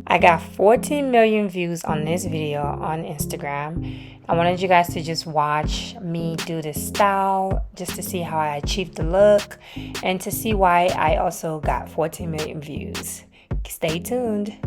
I got 14 million views on this video on Instagram. I wanted you guys to just watch me do this style just to see how I achieved the look and to see why I also got 14 million views. Stay tuned.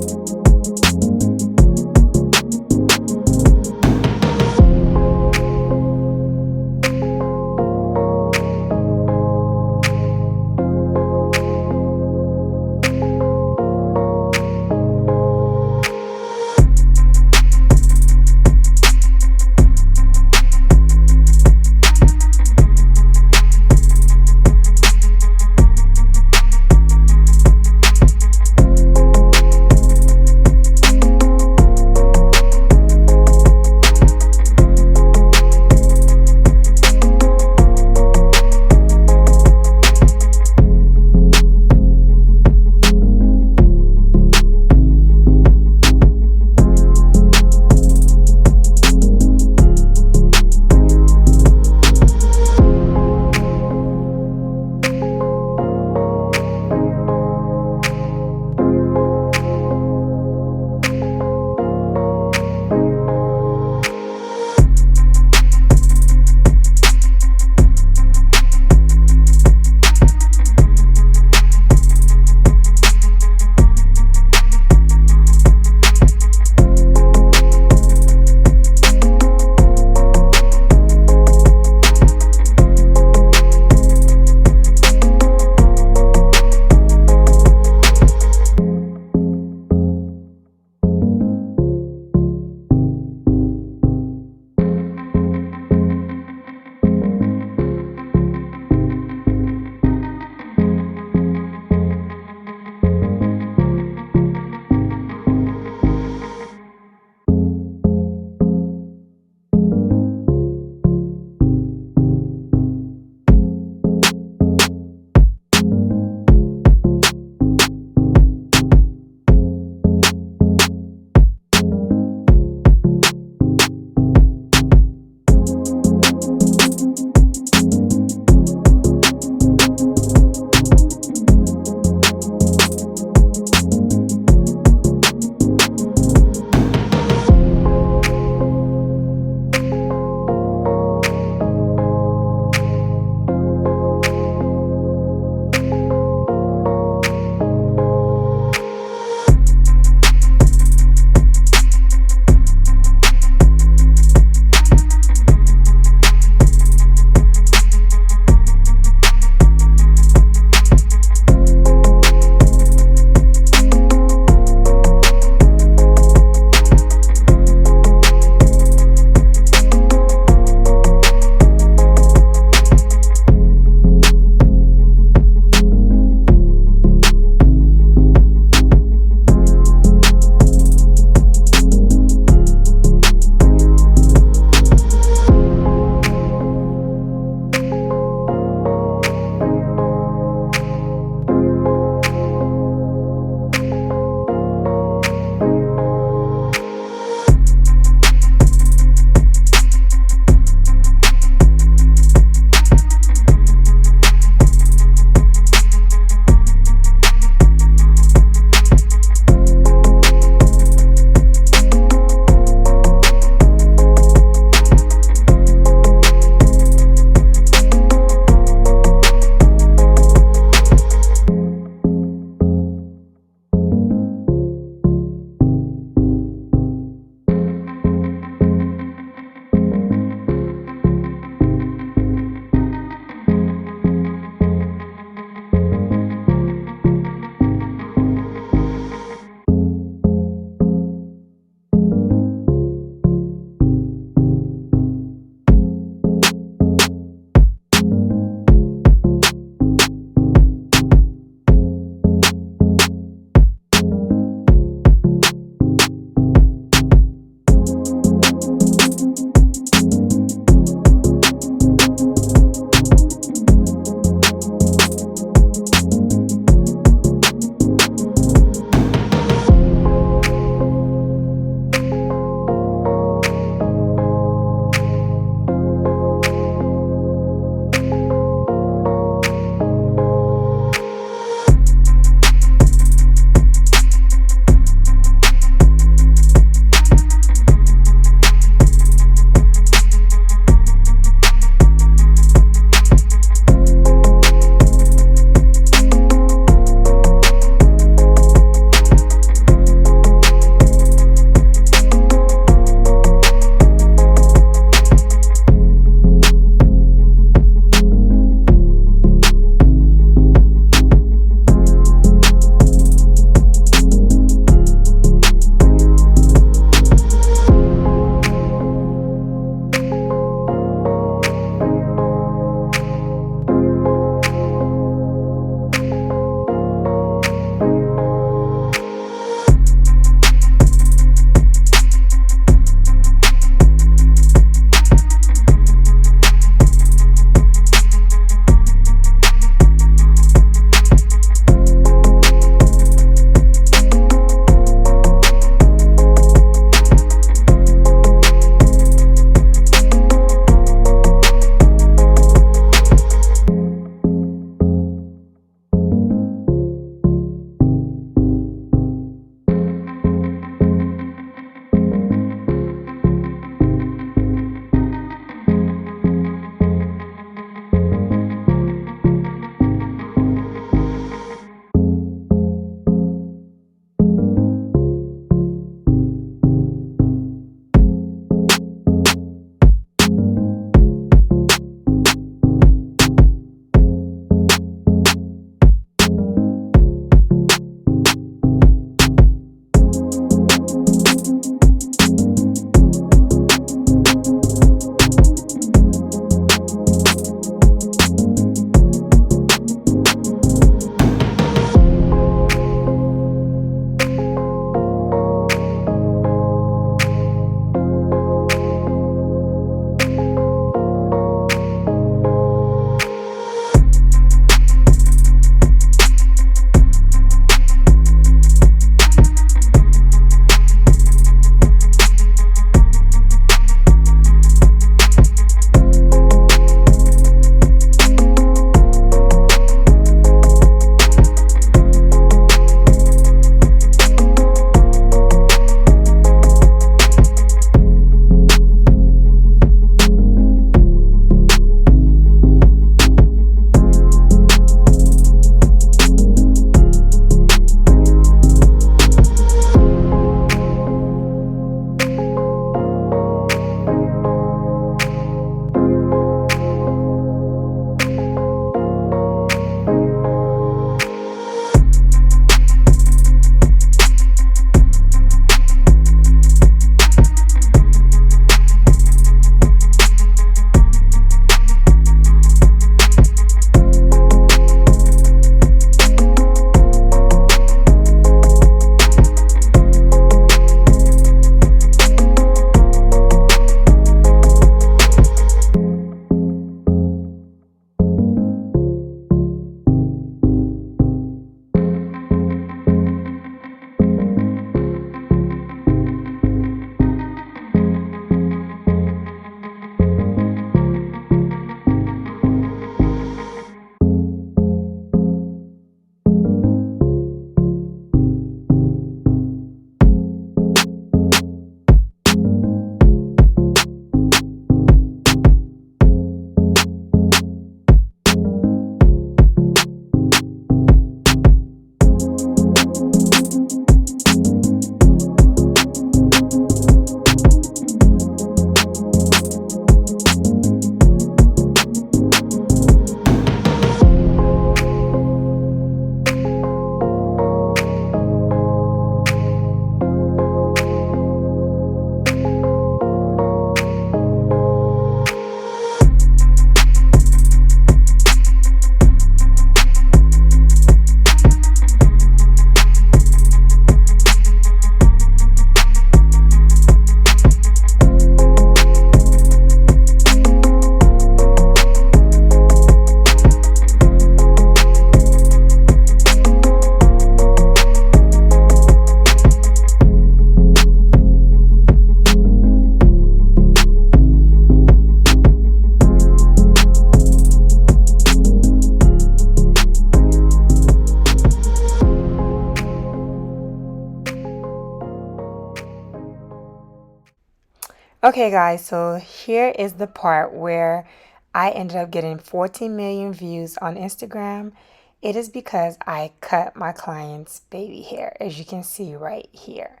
Okay, guys, so here is the part where I ended up getting 14 million views on Instagram. It is because I cut my client's baby hair, as you can see right here.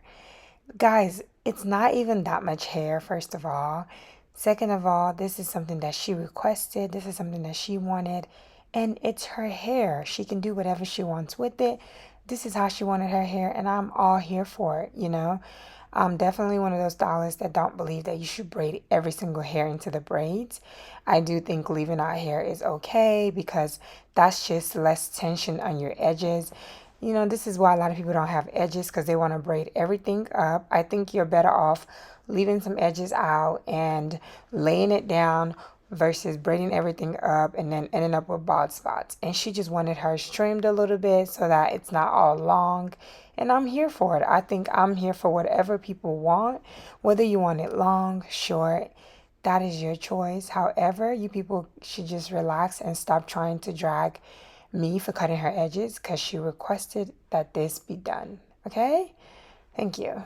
Guys, it's not even that much hair, first of all. Second of all, this is something that she requested. This is something that she wanted. And it's her hair. She can do whatever she wants with it. This is how she wanted her hair, and I'm all here for it, you know? I'm definitely one of those stylists that don't believe that you should braid every single hair into the braids. I do think leaving out hair is okay because that's just less tension on your edges. You know, this is why a lot of people don't have edges because they want to braid everything up. I think you're better off leaving some edges out and laying it down versus braiding everything up and then ending up with bald spots. And she just wanted hers trimmed a little bit so that it's not all long. And I'm here for it. I think I'm here for whatever people want, whether you want it long, short. That is your choice. However, you people should just relax and stop trying to drag me for cutting her edges because she requested that this be done. Okay? Thank you.